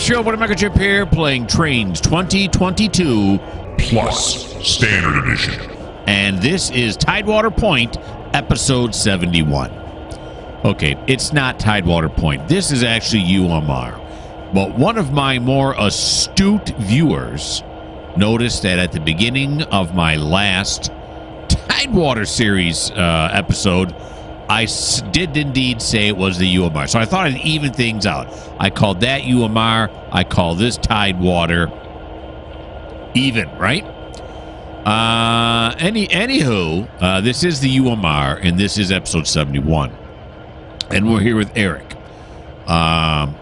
show. Buddy Mikerowchip here, playing Trainz 2022 Plus Standard Edition. And this is Tidewater Point, episode 71. Okay, it's not Tidewater Point. This is actually UMR. But one of my more astute viewers noticed that at the beginning of my last Tidewater series episode, I did indeed say it was the UMR. So I thought I'd even things out. I called that UMR. I call this Tidewater. Even, right? Anywho, this is the UMR, and this is episode 71. And we're here with Eric. And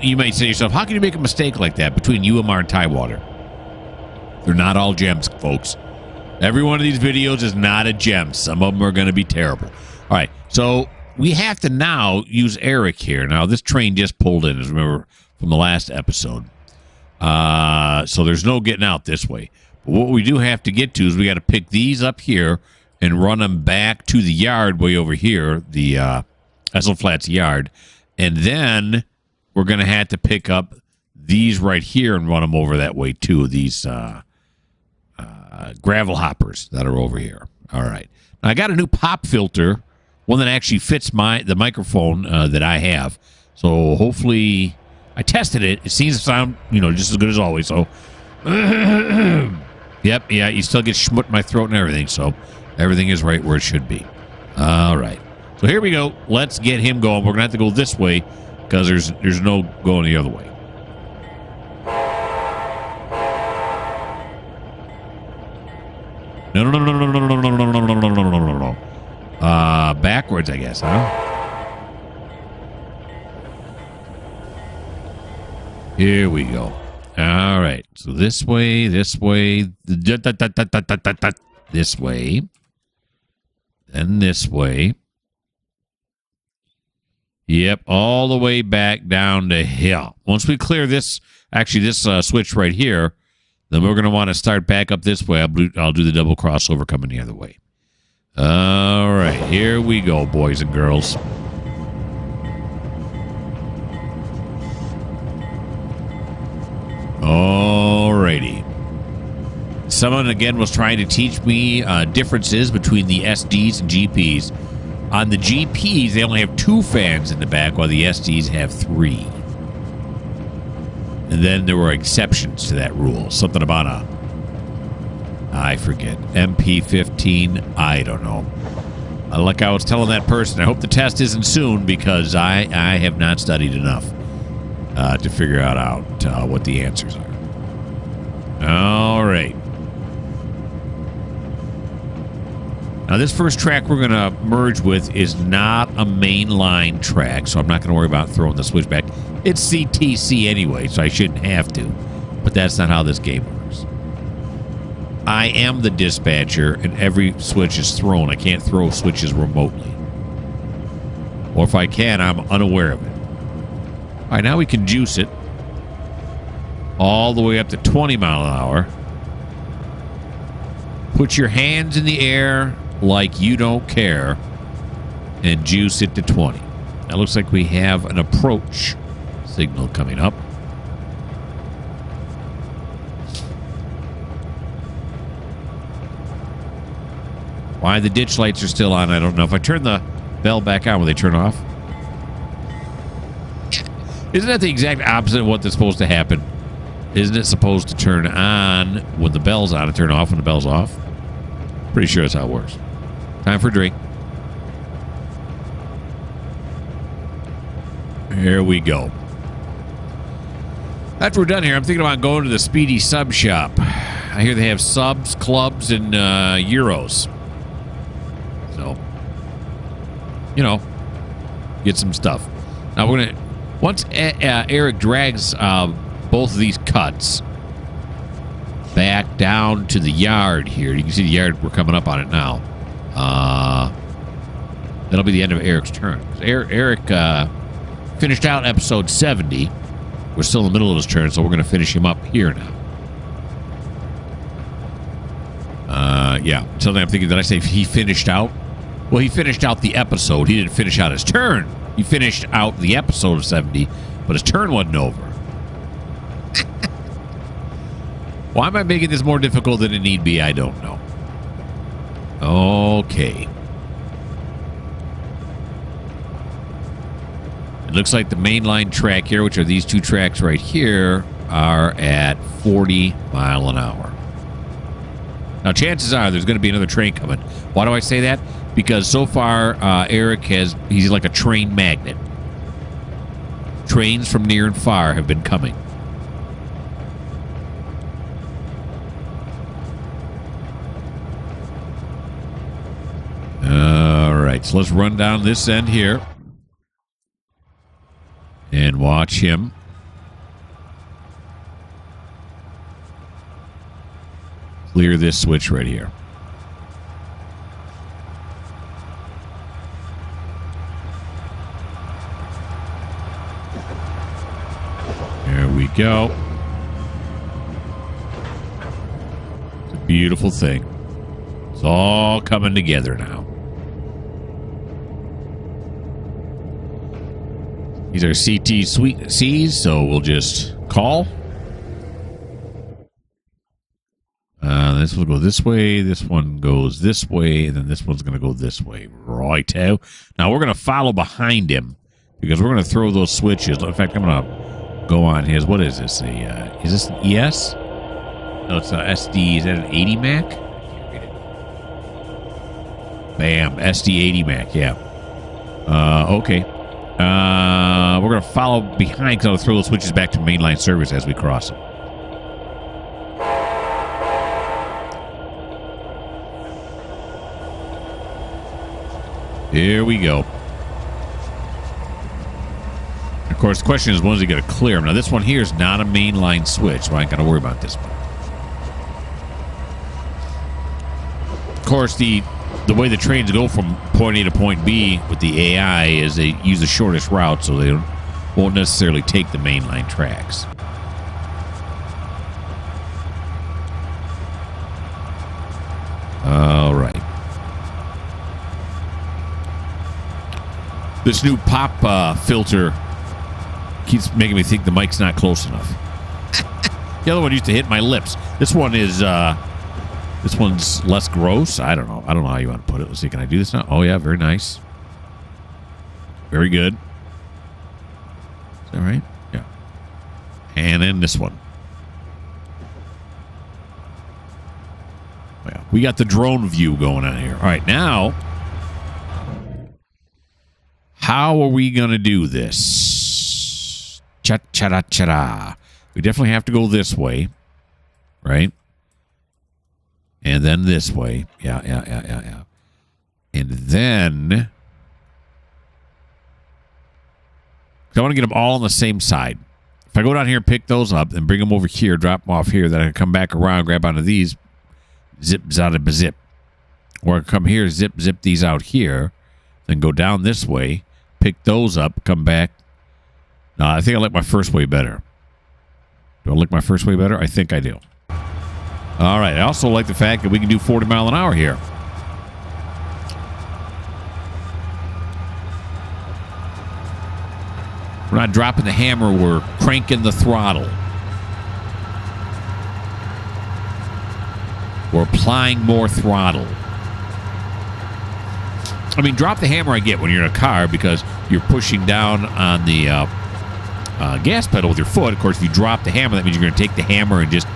you might say to yourself, how can you make a mistake like that between UMR and Tidewater? They're not all gems, folks. Every one of these videos is not a gem. Some of them are going to be terrible. All right, so we have to now use Eric here. Now, this train just pulled in, as remember, from the last episode. So there's no getting out this way. But what we do have to get to is we got to pick these up here and run them back to the yard way over here, the Essel Flats yard. And then we're going to have to pick up these right here and run them over that way, too, these gravel hoppers that are over here. All right. Now, I got a new pop filter, one that actually fits the microphone that I have. So hopefully, I tested it. It seems to sound, just as good as always. So, yep, yeah, you still get schmut in my throat and everything. So everything is right where it should be. All right. So here we go. Let's get him going. We're gonna have to go this way because there's no going the other way. No. Backwards, I guess, huh? Here we go. All right. So this way, this way, this way, then this way. Yep, all the way back down to here. Once we clear this, actually this switch right here, then we're going to want to start back up this way. I'll do the double crossover coming the other way. All right, here we go, boys and girls. Alrighty. Someone, again, was trying to teach me differences between the SDs and GPs. On the GPs, they only have 2 fans in the back, while the SDs have 3. And then there were exceptions to that rule. Something about I forget, MP15, I don't know. Like I was telling that person, I hope the test isn't soon because I have not studied enough to figure out what the answers are. All right. Now, this first track we're going to merge with is not a mainline track, so I'm not going to worry about throwing the switch back. It's CTC anyway, so I shouldn't have to. But that's not how this game works. I am the dispatcher, and every switch is thrown. I can't throw switches remotely. Or if I can, I'm unaware of it. All right, now we can juice it all the way up to 20 mile an hour. Put your hands in the air like you don't care and juice it to 20. Now, looks like we have an approach signal coming up. Why the ditch lights are still on, I don't know. If I turn the bell back on, will they turn off? Isn't that the exact opposite of what's supposed to happen? Isn't it supposed to turn on when the bell's on and turn off when the bell's off? Pretty sure that's how it works. Time for a drink. Here we go. After we're done here, I'm thinking about going to the Speedy Sub Shop. I hear they have subs, clubs, and euros. So, get some stuff. Now, we're going to... Once Eric drags both of these cuts back down to the yard here, you can see the yard, we're coming up on it now. That'll be the end of Eric's turn. Eric finished out episode 70. We're still in the middle of his turn, so we're going to finish him up here now. Yeah. Suddenly I'm thinking, did I say he finished out? Well, he finished out the episode. He didn't finish out his turn. He finished out the episode of 70, but his turn wasn't over. Why am I making this more difficult than it need be? I don't know. Okay. It looks like the mainline track here, which are these two tracks right here, are at 40 mile an hour. Now, chances are there's going to be another train coming. Why do I say that? Because so far, Eric he's like a train magnet. Trains from near and far have been coming. All right, so let's run down this end here and watch him. Clear this switch right here. There we go. It's a beautiful thing. It's all coming together now. These are CT Suite Cs, so we'll just call. This will go this way. This one goes this way, and then this one's going to go this way. Righto. Now we're going to follow behind him because we're going to throw those switches. In fact, I'm going to go on his. What is this? Is this an ES? No, it's an SD. Is that an 80 Mac? I can't read it. Bam, SD 80 Mac. Yeah. Okay. We're going to follow behind because I'll throw those switches back to mainline service as we cross them. Here we go. Of course, the question is, when is he going to clear them? Now, this one here is not a mainline switch, so I ain't got to worry about this one. Of course, the way the trains go from point A to point B with the AI is they use the shortest route, so they won't necessarily take the mainline tracks. All right. This new pop filter keeps making me think the mic's not close enough. The other one used to hit my lips. This one is this one's less gross. I don't know how you want to put it. Let's see. Can I do this now? Oh yeah, very nice. Very good. Is that right? Yeah. And then this one. Oh, yeah. We got the drone view going on here. All right, now how are we going to do this? Cha-cha-da-cha-da. We definitely have to go this way, right? And then this way. Yeah. And then I want to get them all on the same side. If I go down here and pick those up and bring them over here, drop them off here, then I can come back around, grab onto these, zip, zada, zip. Or I can come here, zip these out here, then go down this way, pick those up, come back. No, I think I like my first way better. Do I like my first way better? I think I do. All right. I also like the fact that we can do 40 mile an hour here. We're not dropping the hammer. We're cranking the throttle. We're applying more throttle. I mean, drop the hammer I get when you're in a car because you're pushing down on the gas pedal with your foot. Of course, if you drop the hammer, that means you're going to take the hammer and just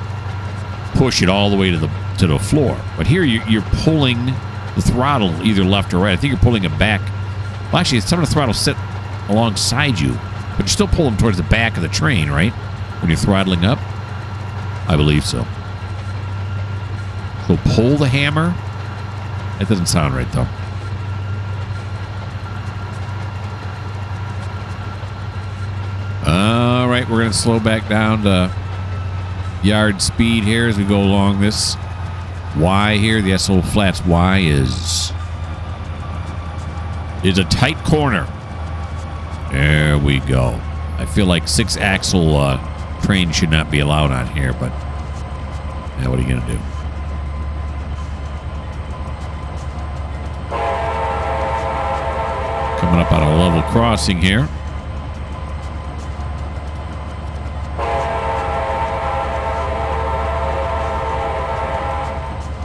push it all the way to the floor. But here, you're pulling the throttle either left or right. I think you're pulling it back. Well, actually, some of the throttle sit alongside you, but you're still pulling towards the back of the train, right? When you're throttling up? I believe so. So pull the hammer. That doesn't sound right, though. All right, we're going to slow back down to yard speed here as we go along this Y here. The SO Flats Y is a tight corner. There we go. I feel like 6-axle train should not be allowed on here, but yeah, what are you going to do? Coming up on a level crossing here.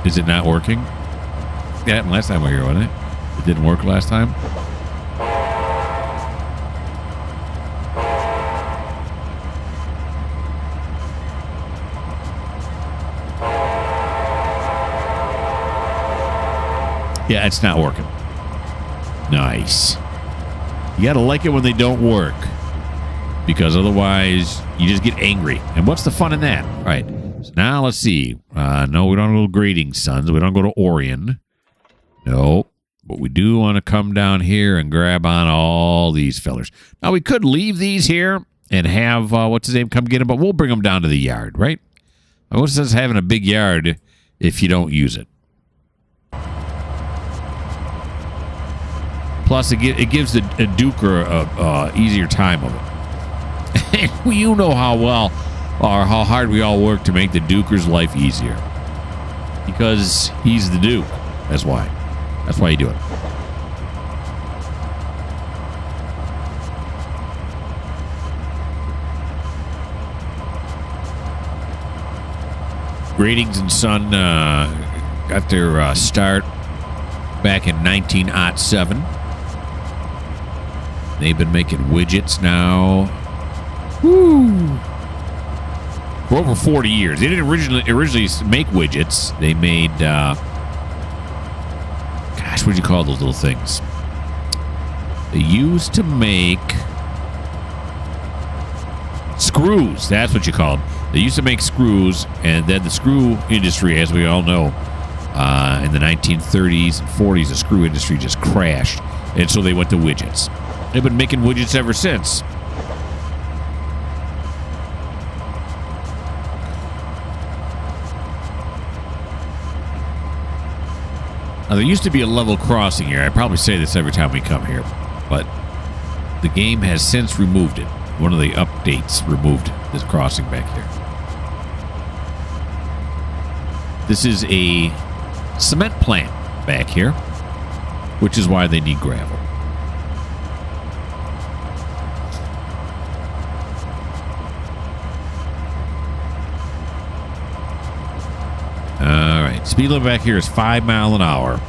Is it not working? Yeah, last time we were here, wasn't it? It didn't work last time. Yeah, it's not working. Nice. You gotta like it when they don't work, because otherwise you just get angry. And what's the fun in that? All right. So now let's see. No, we don't go to Grading Sons. We don't go to Orion. No. But we do want to come down here and grab on all these fellers. Now, we could leave these here and have, what's his name, come get them, but we'll bring them down to the yard, right? What says having a big yard if you don't use it? Plus, it gives a duker a easier time of it. And you know how well or how hard we all work to make the duker's life easier. Because he's the duke. That's why. That's why you do it. Gradings and Son got their start back in 1907. They've been making widgets now. Woo! For over 40 years. They didn't originally make widgets. They made, gosh, what do you call those little things? They used to make screws. That's what you call them. They used to make screws, and then the screw industry, as we all know, in the 1930s and 40s, the screw industry just crashed. And so they went to widgets. They've been making widgets ever since. Now, there used to be a level crossing here. I probably say this every time we come here, but the game has since removed it. One of the updates removed this crossing back here. This is a cement plant back here, which is why they need gravel. All right, speed limit back here is 5 miles an hour.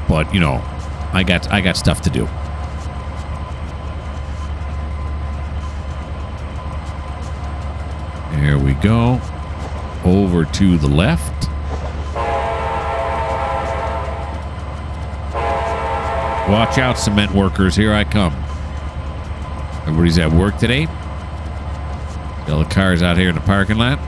But, you know, I got stuff to do. There we go. Over to the left. Watch out, cement workers. Here I come. Everybody's at work today. All the cars out here in the parking lot.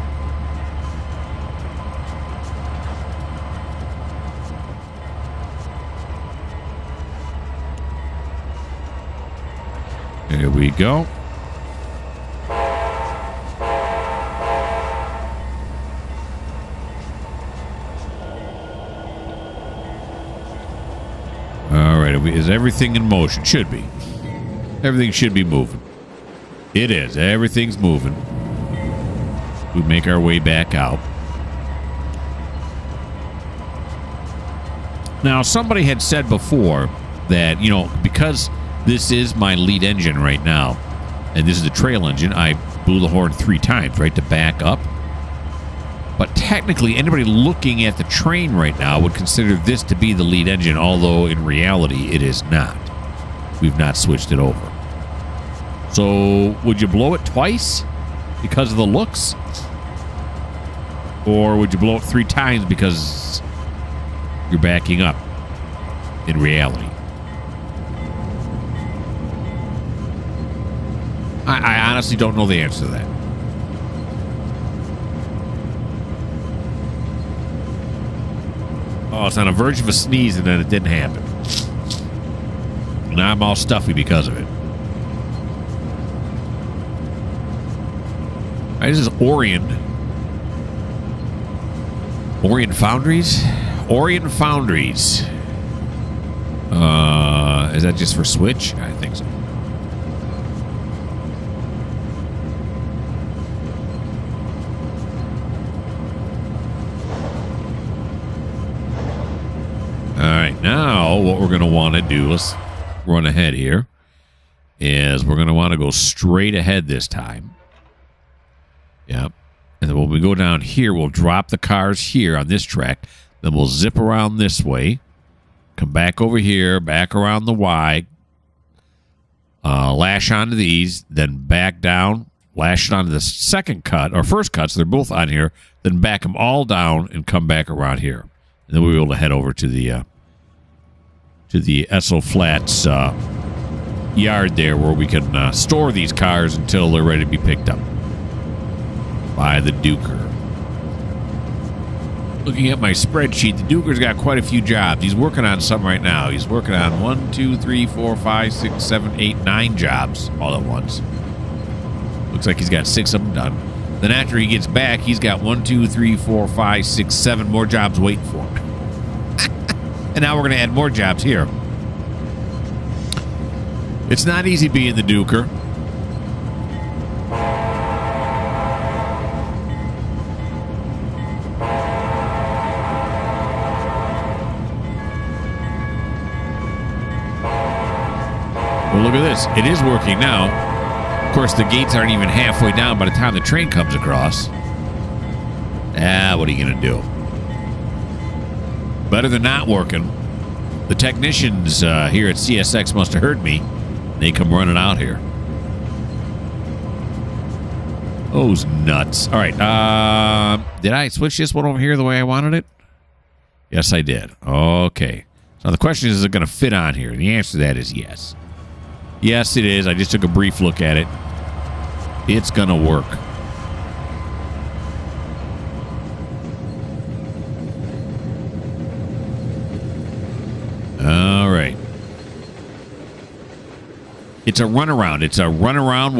Here we go. All right. Is everything in motion? Should be. Everything should be moving. It is. Everything's moving. We make our way back out. Now, somebody had said before that, you know, because this is my lead engine right now, and this is the trail engine, I blew the horn 3 times, right, to back up. But technically, anybody looking at the train right now would consider this to be the lead engine, although in reality, it is not. We've not switched it over. So, would you blow it twice because of the looks? Or would you blow it 3 times because you're backing up in reality? I honestly don't know the answer to that. Oh, it's on the verge of a sneeze, and then it didn't happen. Now I'm all stuffy because of it. All right, this is Orion. Orion Foundries? Orion Foundries. Is that just for Switch? I think so. Now, what we're going to want to do, let's run ahead here, is we're going to want to go straight ahead this time. Yep. And then when we go down here, we'll drop the cars here on this track. Then we'll zip around this way, come back over here, back around the Y, lash onto these, then back down, lash it onto the second cut, or first cut, so they're both on here, then back them all down and come back around here. And then we'll be able to head over to the Esso Flats yard there where we can store these cars until they're ready to be picked up by the Duker. Looking at my spreadsheet, the Duker's got quite a few jobs. He's working on some right now. He's working on 1, 2, 3, 4, 5, 6, 7, 8, 9 jobs all at once. Looks like he's got 6 of them done. Then after he gets back, he's got 1, 2, 3, 4, 5, 6, 7 more jobs waiting for him. And now we're going to add more jobs here. It's not easy being the Duker. Well, look at this. It is working now. Of course, the gates aren't even halfway down by the time the train comes across. What are you going to do? Better than not working. The technicians here at CSX must have heard me. They come running out here. Those nuts. All right. Did I switch this one over here the way I wanted it? Yes, I did. Okay. So the question is it going to fit on here? And the answer to that is yes. Yes, it is. I just took a brief look at it. It's going to work. All right. It's a runaround. It's a runaround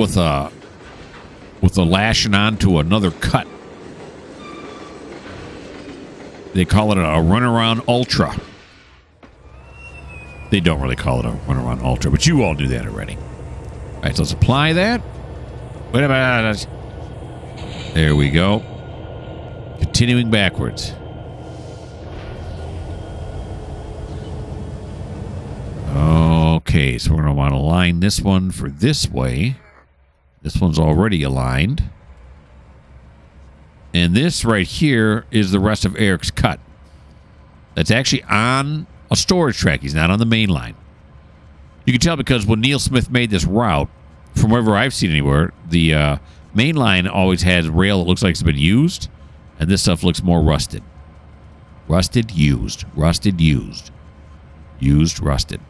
with a lashing on to another cut. They call it a runaround ultra. They don't really call it a runaround ultra, but you all knew that already. All right, so let's apply that. Wait a minute. There we go. Continuing backwards. Okay, so we're going to want to align this one for this way. This one's already aligned. And this right here is the rest of Eric's cut. That's actually on a storage track. He's not on the main line. You can tell because when Neil Smith made this route, from wherever I've seen anywhere, the main line always has rail that looks like it's been used, and this stuff looks more rusted. Rusted, used. Rusted, used. Used, rusted.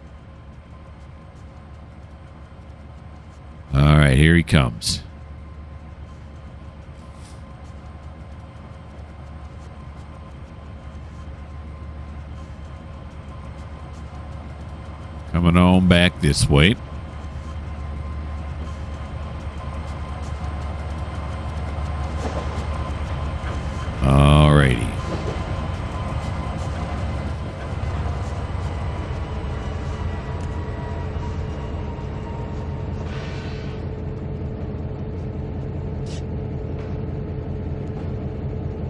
All right, here he comes. Coming on back this way. All righty.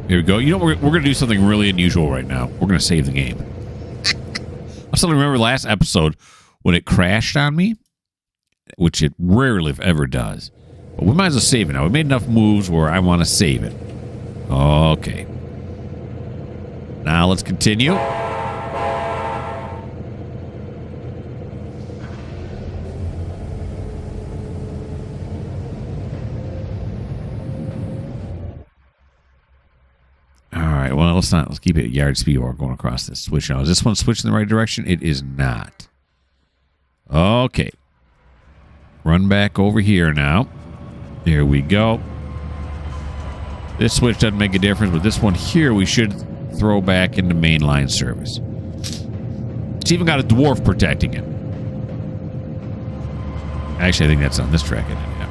Here we go. You know, we're going to do something really unusual right now. We're going to save the game. I still remember last episode when it crashed on me, which it rarely if ever does. But we might as well save it now. We made enough moves where I want to save it. Okay. Now let's continue. Well, let's keep it at yard speed while we're going across this switch now. Is this one switched in the right direction? It is not. Okay. Run back over here now. There we go. This switch doesn't make a difference, but this one here we should throw back into mainline service. It's even got a dwarf protecting it. Actually, I think that's on this track, isn't it? Yeah.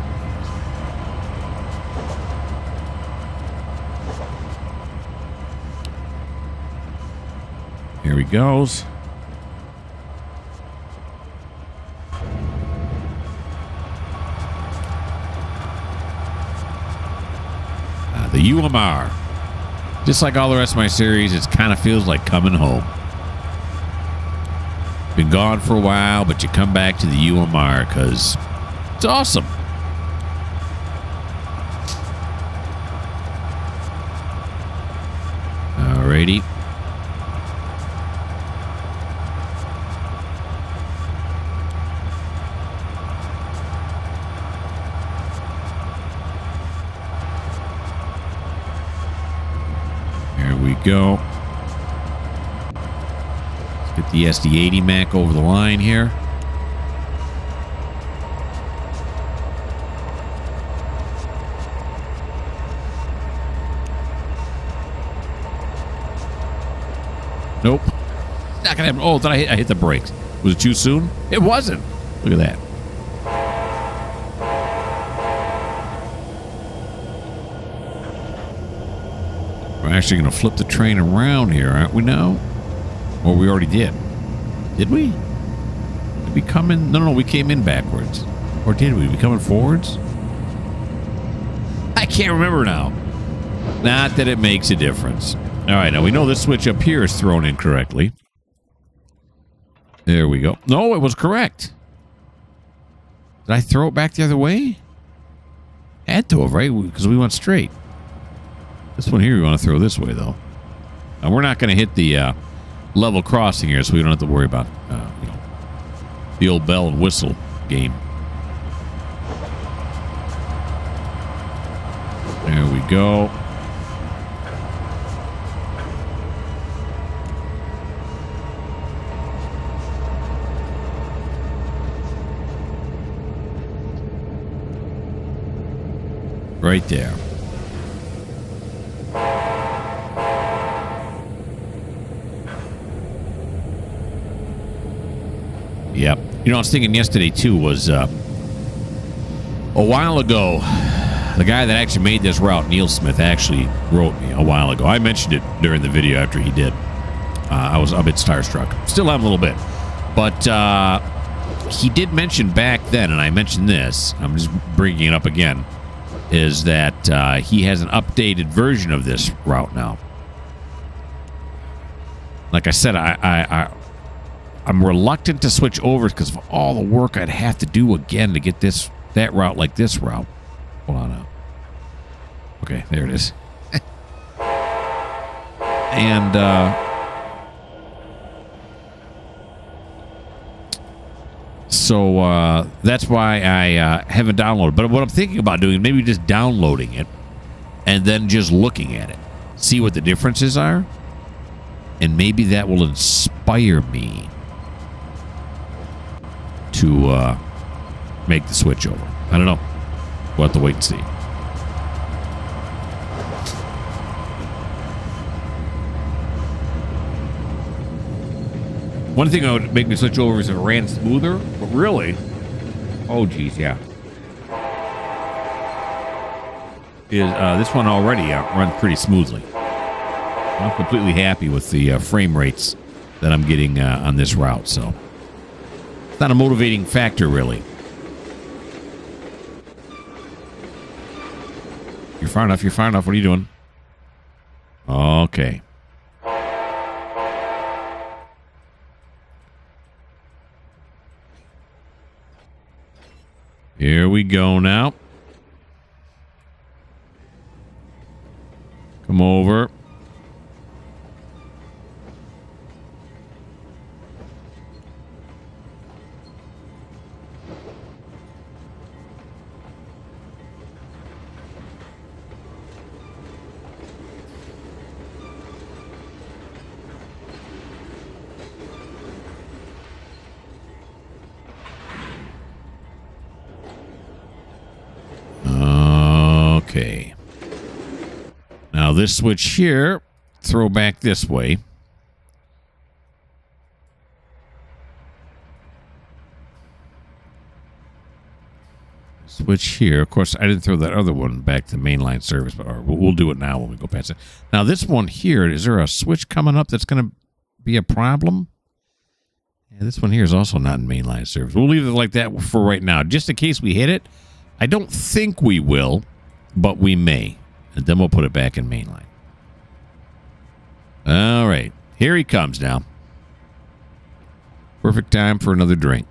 Here he goes. The UMR. Just like all the rest of my series, it kind of feels like coming home. Been gone for a while, but you come back to the UMR because it's awesome. we go. Let's get the SD80 Mac over the line here. Nope. Not gonna happen. Oh, did I hit the brakes? Was it too soon? It wasn't. Look at that. We're actually going to flip the train around here, aren't we now? Or we already did. Did we? Did we come in? No, we came in backwards. Or did we? We coming forwards? I can't remember now. Not that it makes a difference. All right, now we know this switch up here is thrown in correctly. There we go. No, it was correct. Did I throw it back the other way? Had to have, right? Because we went straight. This one here we want to throw this way, though. Now, we're not going to hit the level crossing here, so we don't have to worry about you know, the old bell and whistle game. There we go. Right there. Yep. You know, I was thinking yesterday, too, was a while ago, the guy that actually made this route, Neil Smith, actually wrote me a while ago. I mentioned it during the video after he did. I was a bit starstruck. Still am a little bit. But he did mention back then, and I mentioned this, I'm just bringing it up again, is that he has an updated version of this route now. Like I said, I'm reluctant to switch over because of all the work I'd have to do again to get that route like this route. Hold on now. Okay, there it is. And so that's why I haven't downloaded. But what I'm thinking about doing is maybe just downloading it and then just looking at it. See what the differences are. And maybe that will inspire me to make the switch over. I don't know. We'll have to wait and see. One thing that would make me switch over is if it ran smoother, but really, oh geez, yeah. This one already runs pretty smoothly. I'm completely happy with the frame rates that I'm getting on this route, so it's not a motivating factor, really. You're far enough. You're far enough. What are you doing? Okay. Here we go now. Come over. Okay. Now this switch here, throw back this way. Switch here. Of course, I didn't throw that other one back to mainline service, but we'll do it now when we go past it. Now this one here, is there a switch coming up that's going to be a problem? Yeah, this one here is also not in mainline service. We'll leave it like that for right now, just in case we hit it. I don't think we will, but we may. And then we'll put it back in mainline. All right. Here he comes now. Perfect time for another drink.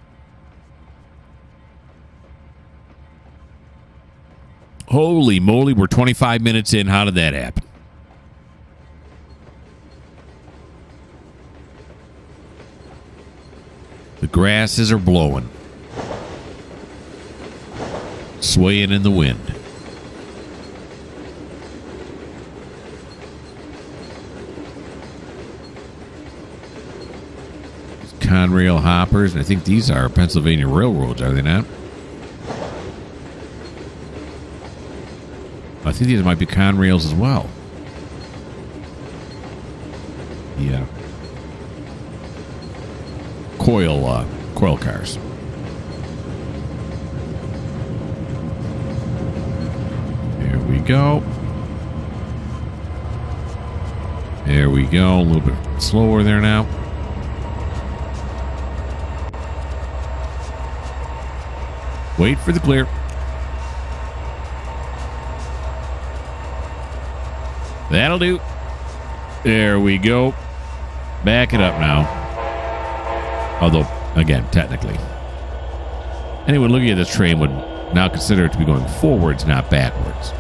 Holy moly, we're 25 minutes in. How did that happen? The grasses are blowing. Swaying in the wind. Conrail hoppers. And I think these are Pennsylvania railroads, are they not? I think these might be Conrails as well. Yeah. Coil cars. There we go. There we go. A little bit slower there now. Wait for the clear. That'll do. There we go. Back it up now. Although, again, technically. Anyone looking at this train would now consider it to be going forwards, not backwards.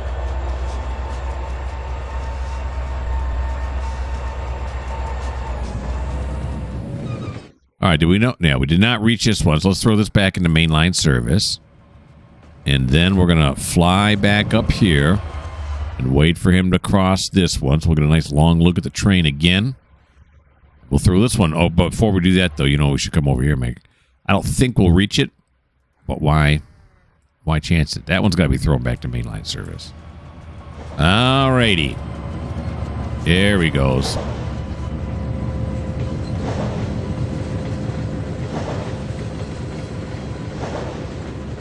All right, did we know? Yeah, we did not reach this one, so let's throw this back into mainline service. And then we're going to fly back up here and wait for him to cross this one. So we'll get a nice long look at the train again. We'll throw this one. Oh, but before we do that, though, you know, we should come over here and make... I don't think we'll reach it, but why chance it? That one's got to be thrown back to mainline service. All righty. There he goes.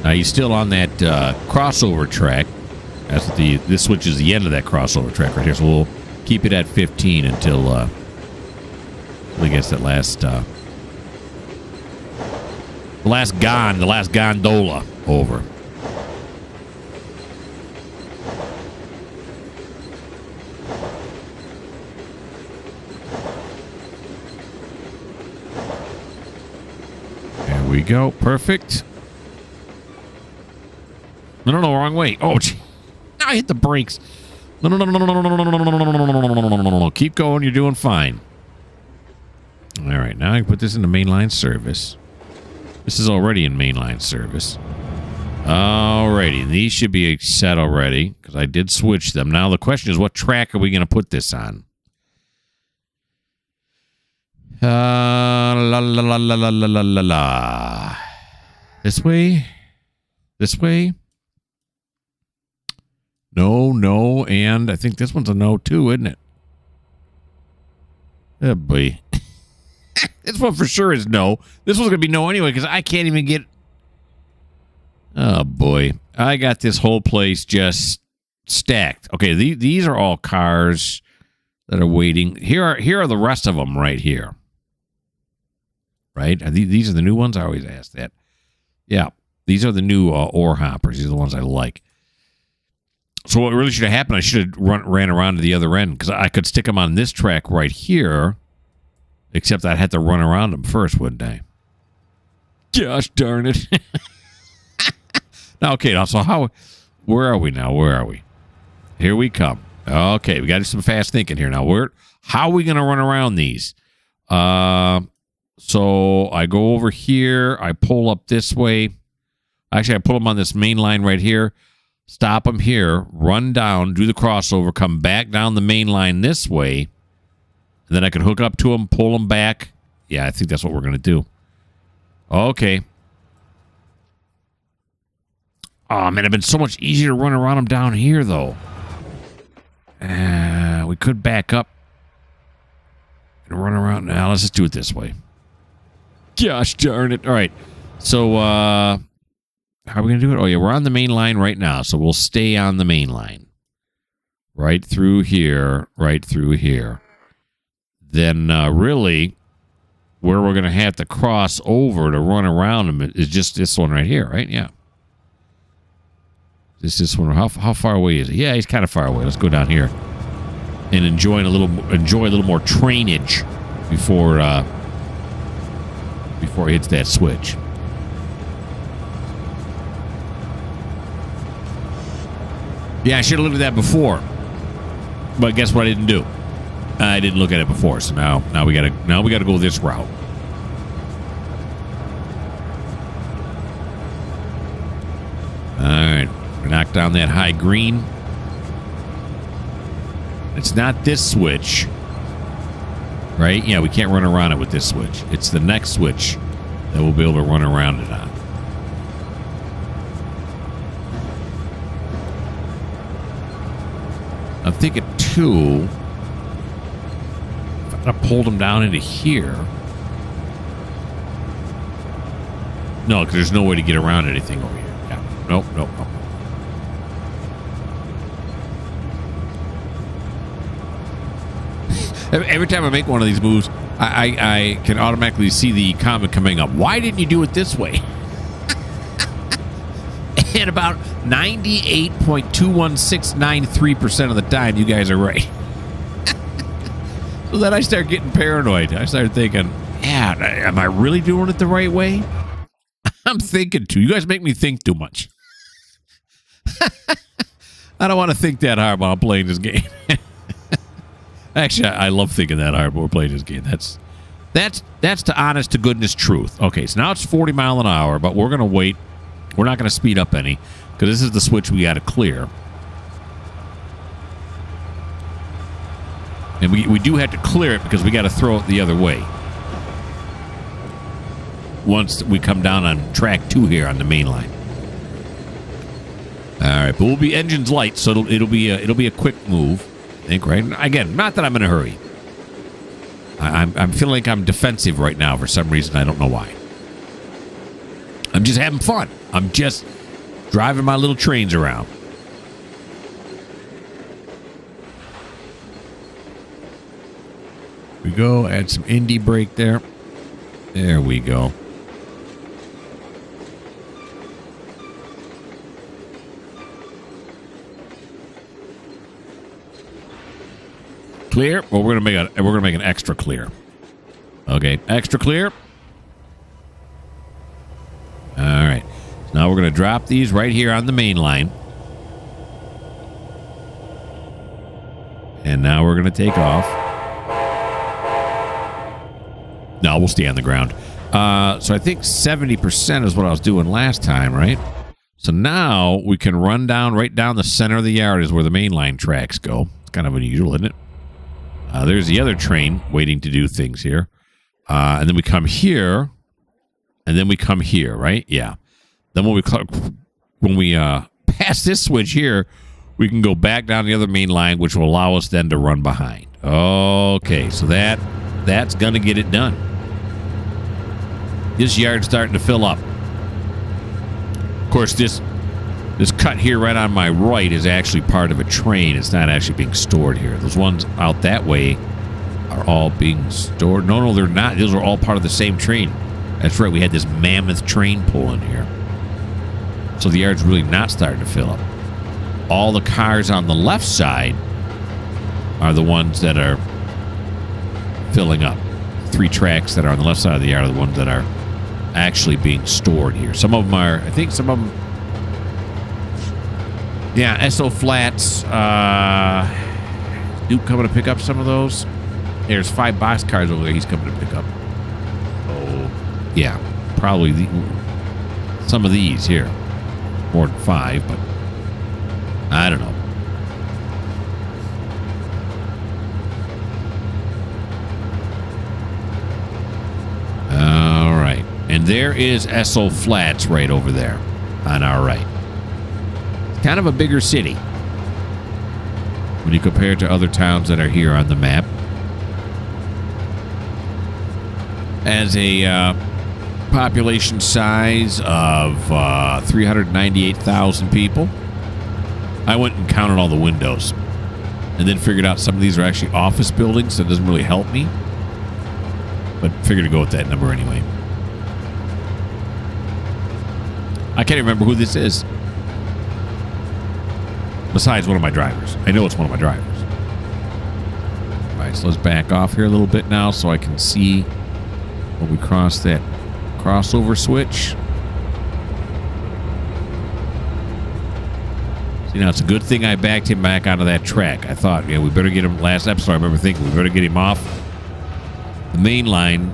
Now he's still on that crossover track. That's this switches the end of that crossover track right here. So we'll keep it at 15 until he gets that last the last gondola over. There we go. Perfect. No, wrong way. Oh, gee. I hit the brakes. No. Keep going. You're doing fine. All right, now I can put this into mainline service. This is already in mainline service. Alrighty, these should be set already because I did switch them. Now the question is, what track are we going to put this on? This way? This way? No, and I think this one's a no too, isn't it? Oh boy. This one for sure is no. This one's going to be no anyway because I can't even get... Oh boy. I got this whole place just stacked. Okay, these are all cars that are waiting. Here are the rest of them right here. Right? These are the new ones? I always ask that. Yeah. These are the new ore hoppers. These are the ones I like. So what really should have happened, I should have ran around to the other end because I could stick them on this track right here, except I'd have to run around them first, wouldn't I? Gosh darn it. Now, okay, so where are we now? Where are we? Here we come. Okay, we got to do some fast thinking here now. How are we going to run around these? So I go over here. I pull up this way. Actually, I pull them on this main line right here. Stop them here, run down, do the crossover, come back down the main line this way, and then I can hook up to them, pull them back. Yeah, I think that's what we're going to do. Okay. Oh, man, it'd been so much easier to run around them down here, though. We could back up and run around. Now, let's just do it this way. Gosh darn it. All right. So, how are we going to do it? Oh, yeah, we're on the main line right now, so we'll stay on the main line. Right through here, right through here. Then, really, where we're going to have to cross over to run around them is just this one right here, right? Yeah. This one. How far away is it? Yeah, he's kind of far away. Let's go down here and enjoy a little more trainage before he hits that switch. Yeah, I should have looked at that before. But guess what I didn't do? I didn't look at it before, so now we gotta go this route. Alright. Knock down that high green. It's not this switch. Right? Yeah, we can't run around it with this switch. It's the next switch that we'll be able to run around it on. I'm thinking, too, if I pulled them down into here. No, because there's no way to get around anything over here. Yeah. Nope. Every time I make one of these moves, I can automatically see the comment coming up. Why didn't you do it this way? And about 98.21693% of the time, you guys are right. So then I start getting paranoid. I start thinking, yeah, am I really doing it the right way? I'm thinking too. You guys make me think too much. I don't want to think that hard while I'm playing this game. Actually, I love thinking that hard while we're playing this game. That's the honest to goodness truth. Okay, so now it's 40 mile an hour, but we're going to wait. We're not going to speed up any because this is the switch we got to clear. And we do have to clear it because we got to throw it the other way. Once we come down on track 2 here on the main line. All right, but we'll be engines light, so it'll be a quick move. I think, right? Again, not that I'm in a hurry. I'm feeling like I'm defensive right now for some reason. I don't know why. I'm just having fun. I'm just driving my little trains around. We go. Add some indie brake there. There we go. Clear. Well, we're gonna make an extra clear. Okay, extra clear. All right. Now we're gonna drop these right here on the main line, and now we're gonna take off. No, we'll stay on the ground. So I think 70% is what I was doing last time, right? So now we can run down right down the center of the yard is where the main line tracks go. It's kind of unusual, isn't it? There's the other train waiting to do things here. And then we come here. And then we come here, right? Yeah. Then when we pass this switch here, we can go back down the other main line, which will allow us then to run behind. Okay, so that's going to get it done. This yard's starting to fill up. Of course, this cut here right on my right is actually part of a train. It's not actually being stored here. Those ones out that way are all being stored. No, they're not. Those are all part of the same train. That's right. We had this mammoth train pulling here. So the yard's really not starting to fill up. All the cars on the left side are the ones that are filling up. 3 tracks that are on the left side of the yard are the ones that are actually being stored here. Some of them are, I think some of them, yeah, SO Flats. Duke coming to pick up some of those. There's 5 boxcars over there he's coming to pick up. Oh, yeah, probably some of these here. More than 5, but I don't know. All right. And there is SO Flats right over there on our right. Kind of a bigger city when you compare it to other towns that are here on the map. As a population size of 398,000 people. I went and counted all the windows and then figured out some of these are actually office buildings, so it doesn't really help me. But figured to go with that number anyway. I can't remember who this is. Besides one of my drivers. I know it's one of my drivers. All right, so let's back off here a little bit now so I can see when we cross that crossover switch. See, now it's a good thing I backed him back onto that track. I thought, yeah, we better get him. Last episode, I remember thinking we better get him off the main line.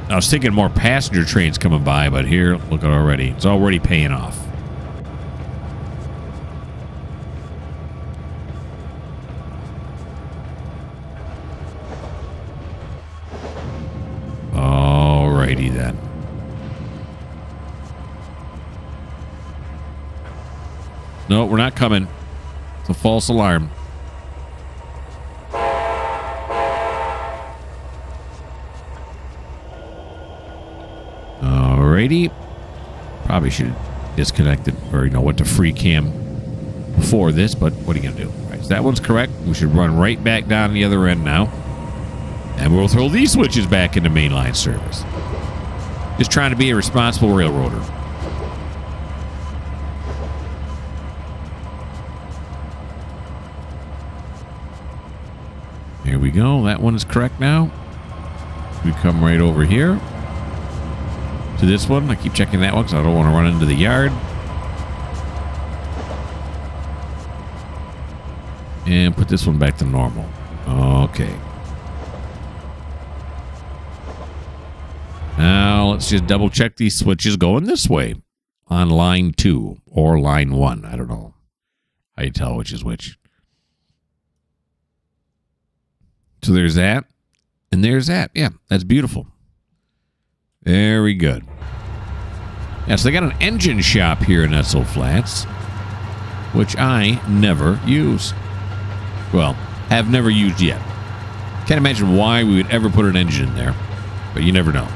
I was thinking more passenger trains coming by, but here, look at already. It's already paying off. No, we're not coming. It's a false alarm. Alrighty. Probably should have disconnected or, went to free cam before this, but what are you going to do? All right, so that one's correct. We should run right back down the other end now. And we'll throw these switches back into mainline service. Just trying to be a responsible railroader. Here we go. That one is correct now. We come right over here to this one. I keep checking that one because I don't want to run into the yard. And put this one back to normal. Okay. Now let's just double check these switches going this way on line 2 or line 1. I don't know how you tell which is which. So there's that. And there's that. Yeah, that's beautiful. Very good. Yeah, so they got an engine shop here in Esso Flats, which I never use. Well, have never used yet. Can't imagine why we would ever put an engine in there, but you never know.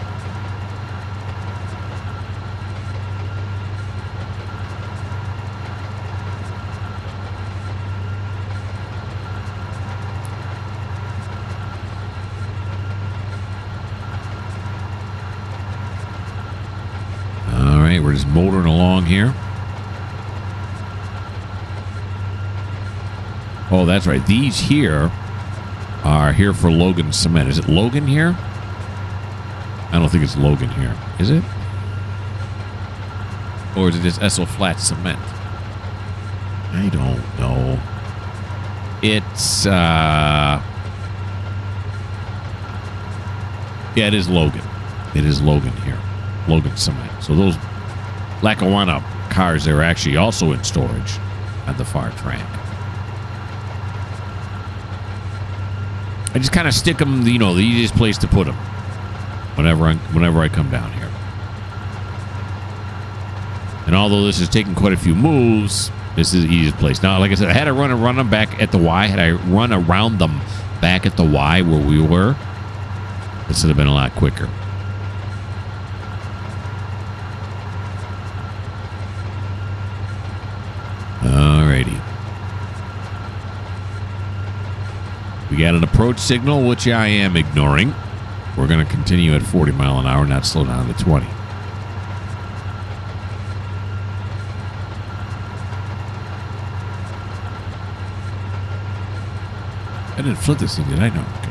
We're just motoring along here. Oh, that's right. These here are here for Logan Cement. Is it Logan here? I don't think it's Logan here. Is it? Or is it just Esso Flat Cement? I don't know. It's, yeah, it is Logan. It is Logan here. Logan Cement. So those Lackawanna cars, they're actually also in storage at the far track. I just kind of stick them, the easiest place to put them whenever I come down here. And although this is taking quite a few moves, this is the easiest place. Now, like I said, I had to run them back at the Y. Had I run around them back at the Y where we were, this would have been a lot quicker. Alrighty. We got an approach signal, which I am ignoring. We're going to continue at 40 mile an hour, not slow down to 20. I didn't flip this thing, did I? No. Okay.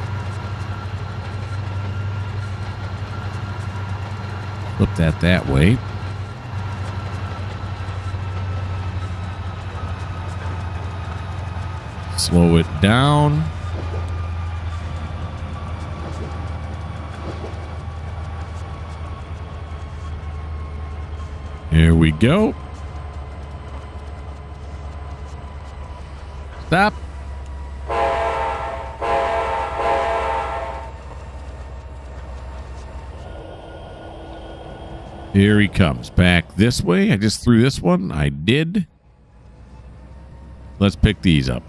Flip that way. Slow it down. Here we go. Stop. Here he comes. Back this way. I just threw this one. I did. Let's pick these up.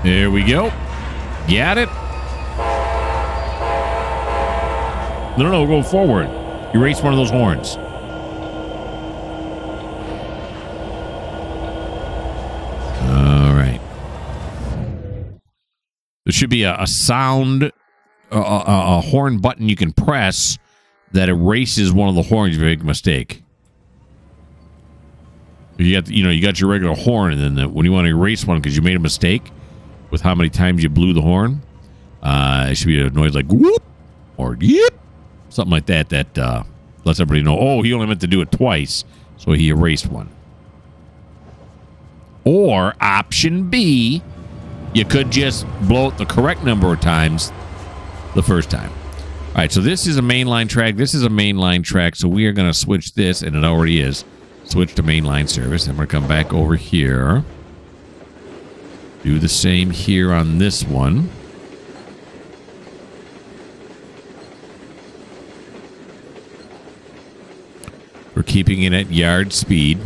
There we go. Got it. No, go forward. Erase one of those horns. All right. There should be a sound, a horn button you can press that erases one of the horns if you make a mistake. You got your regular horn, and then when you want to erase one because you made a mistake with how many times you blew the horn, it should be a noise like whoop or yip, something like that. That lets everybody know. Oh, he only meant to do it twice, so he erased one. Or option B, you could just blow it the correct number of times the first time. All right, so this is a mainline track. This is a mainline track, so we are going to switch this, and it already is. Switch to mainline service, and we're going to come back over here. Do the same here on this one. We're keeping it at yard speed.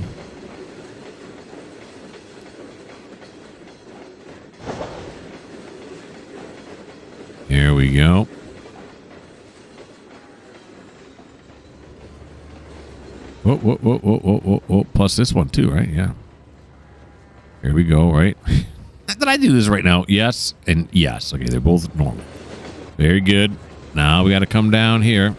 Here we go. Whoa. Plus this one too, right? Yeah. Here we go, right? Did I do this right now? Yes and yes. Okay, they're both normal. Very good. Now we got to come down here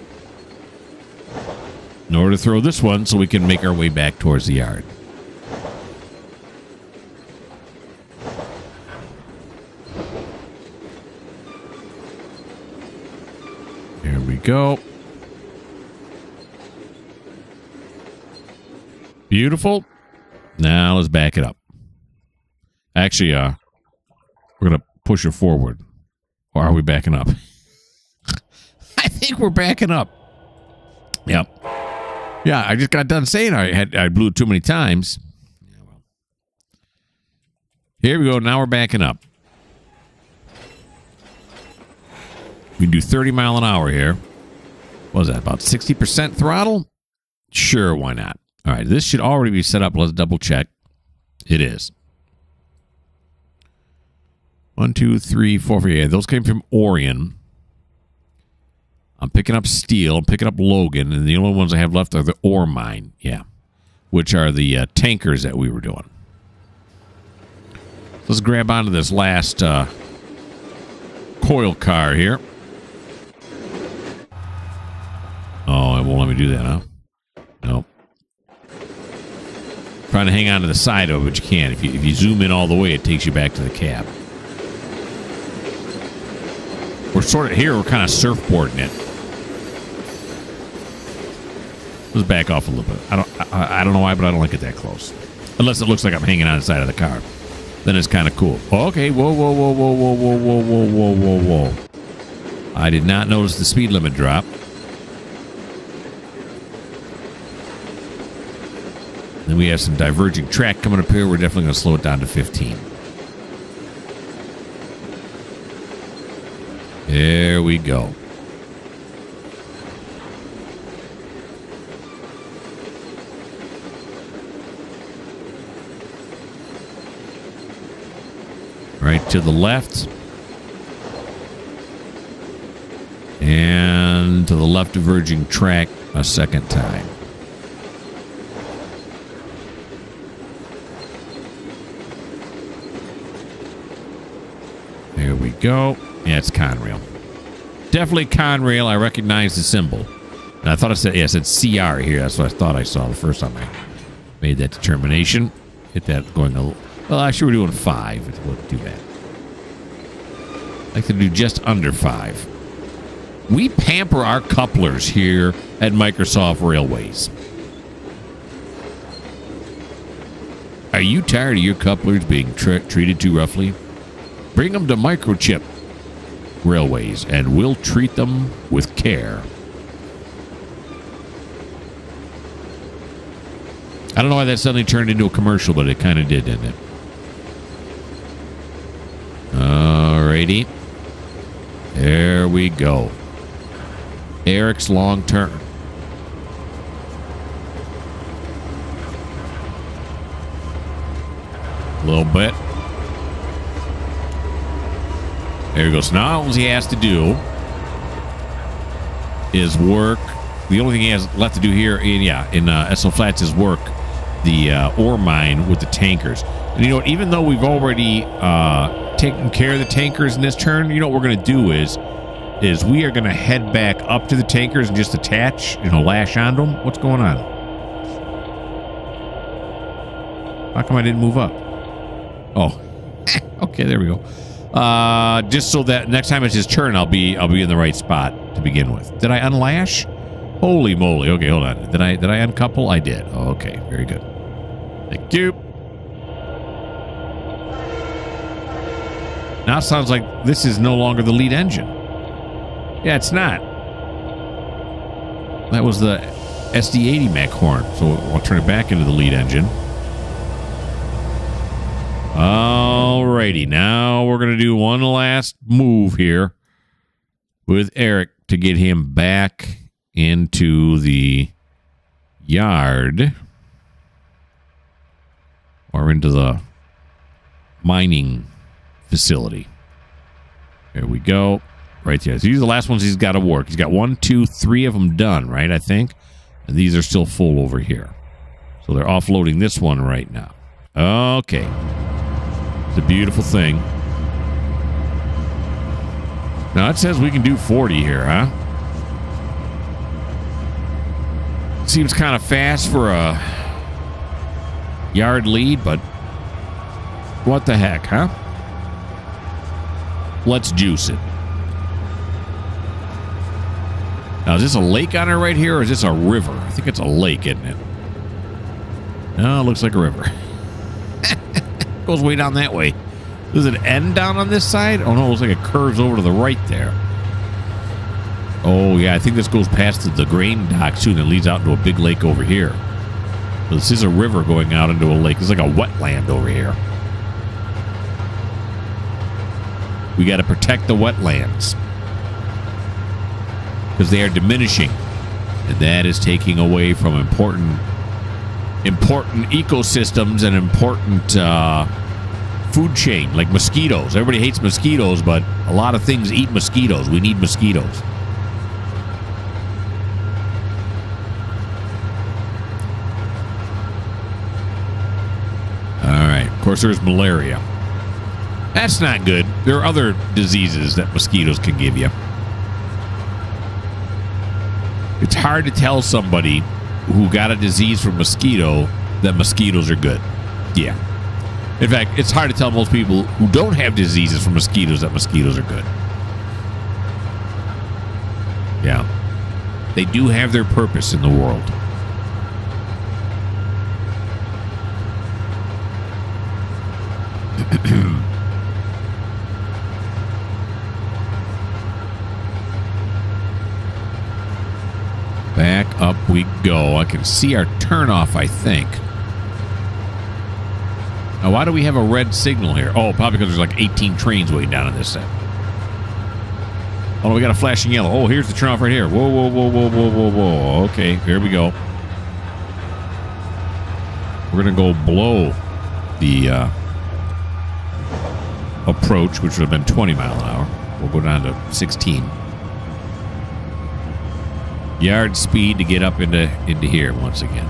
in order to throw this one so we can make our way back towards the yard. Here we go. Beautiful. Now let's back it up. Actually, we're going to push it forward. Or are we backing up? I think we're backing up. Yep. Yeah, I just got done saying I blew it too many times. Yeah, well. Here we go. Now we're backing up. We can do 30 mile an hour here. What was that? About 60% throttle? Sure, why not? All right, this should already be set up. Let's double check. It is. 1, 2, 3, 4, 5. Yeah, those came from Orion. I'm picking up Steel. I'm picking up Logan. And the only ones I have left are the Ore Mine. Yeah. Which are the tankers that we were doing. Let's grab onto this last coil car here. Oh, it won't let me do that, huh? Nope. Trying to hang on to the side of it, but you can't. If you zoom in all the way, it takes you back to the cab. We're sort of here. We're kind of surfboarding it. Let's back off a little bit. I don't know why, but I don't like it that close. Unless it looks like I'm hanging on the side of the car. Then it's kind of cool. Oh, okay. Whoa. I did not notice the speed limit drop. Then we have some diverging track coming up here. We're definitely going to slow it down to 15. There we go. Right to the left. And to the left diverging track a second time. There we go. Yeah, it's Conrail. Definitely Conrail. I recognize the symbol. And I thought I said, yeah, it said CR here. That's what I thought I saw the first time I made that determination. Hit that going a little. Well, actually, we're doing 5. It wouldn't do that. I like to do just under 5. We pamper our couplers here at Microsoft Railways. Are you tired of your couplers being treated too roughly? Bring them to Mikerowchip Railways, and we'll treat them with care. I don't know why that suddenly turned into a commercial, but it kind of did, didn't it? Alrighty. There we go. Eric's long turn. A little bit. There he goes. So now all he has to do is work. The only thing he has left to do here in SL Flats is work the ore mine with the tankers. And you know what? Even though we've already taken care of the tankers in this turn, you know what we're going to do is we are going to head back up to the tankers and just attach, lash onto them. What's going on? How come I didn't move up? Oh, okay, there we go. Just so that next time it's his turn, I'll be in the right spot to begin with. Did I unlash? Holy moly! Okay, hold on. Did I uncouple? I did. Oh, okay, very good. Thank you. Now it sounds like this is no longer the lead engine. Yeah, it's not. That was the SD80 Mac horn. So I'll turn it back into the lead engine. Alrighty, now we're going to do one last move here with Eric to get him back into the yard or into the mining facility. There we go. Right there. So these are the last ones he's got to work. He's got 1, 2, 3 of them done, right? I think. And these are still full over here. So they're offloading this one right now. Okay. It's a beautiful thing. Now it says we can do 40 here, huh? Seems kind of fast for a yard lead, but what the heck, huh? Let's juice it. Now, is this a lake on it right here, or is this a river? I think it's a lake, isn't it? No, it looks like a river. Goes way down that way. Does it end down on this side? Oh, no, it looks like it curves over to the right there. Oh, yeah, I think this goes past the grain dock soon and leads out into a big lake over here. So this is a river going out into a lake. It's like a wetland over here. We got to protect the wetlands because they are diminishing, and that is taking away from important ecosystems and important food chain, like mosquitoes. Everybody hates mosquitoes, but a lot of things eat mosquitoes. We need mosquitoes. All right. Of course, there's malaria. That's not good. There are other diseases that mosquitoes can give you. It's hard to tell somebody who got a disease from mosquito that mosquitoes are good. Yeah. In fact, it's hard to tell most people who don't have diseases from mosquitoes that mosquitoes are good. Yeah. They do have their purpose in the world. Back up we go. I can see our turnoff, I think. Now, why do we have a red signal here? Oh, probably because there's like 18 trains waiting down on this side. Oh, no, we got a flashing yellow. Oh, here's the turnoff right here. Whoa, whoa, whoa, whoa, whoa, whoa, whoa. Okay, here we go. We're going to go below the approach, which would have been 20 mile an hour. We'll go down to 16. Yard speed to get up into here once again.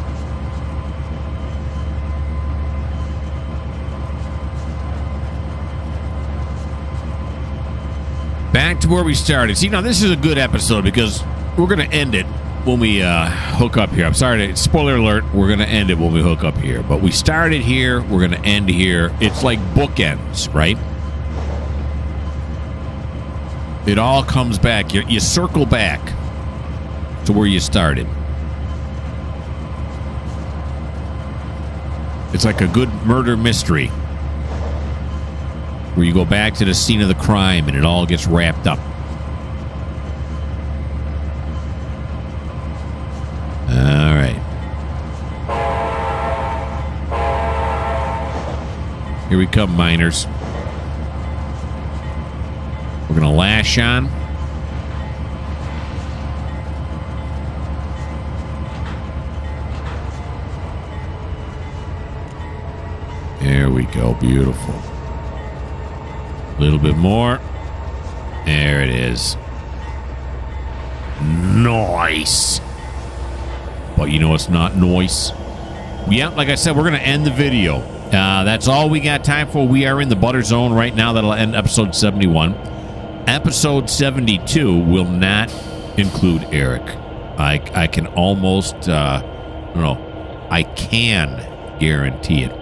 Back to where we started. See, now this is a good episode because we're going to end it when we hook up here. I'm sorry, spoiler alert, we're going to end it when we hook up here. But we started here, we're going to end here. It's like bookends, right? It all comes back. You circle back to where you started. It's like a good murder mystery where you go back to the scene of the crime and it all gets wrapped up. All right. Here we come, miners. We're going to lash on. There we go. Beautiful. A little bit more. There it is. Nice. But you know it's not nice. Yeah, like I said, we're going to end the video. That's all we got time for. We are in the butter zone right now. That'll end episode 71. Episode 72 will not include Eric. I can almost, I can guarantee it.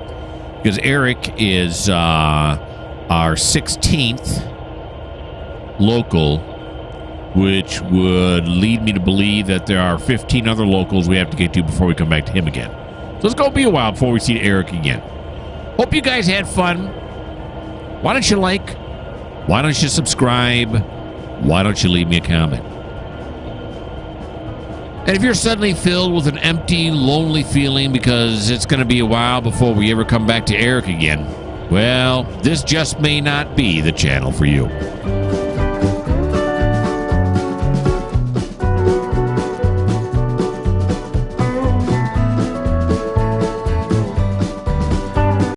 Because Eric is our 16th local, which would lead me to believe that there are 15 other locals we have to get to before we come back to him again. So it's going to be a while before we see Eric again. Hope you guys had fun. Why don't you like, Why don't you subscribe? Why don't you leave me a comment? And if you're suddenly filled with an empty, lonely feeling because it's going to be a while before we ever come back to Eric again, well, this just may not be the channel for you.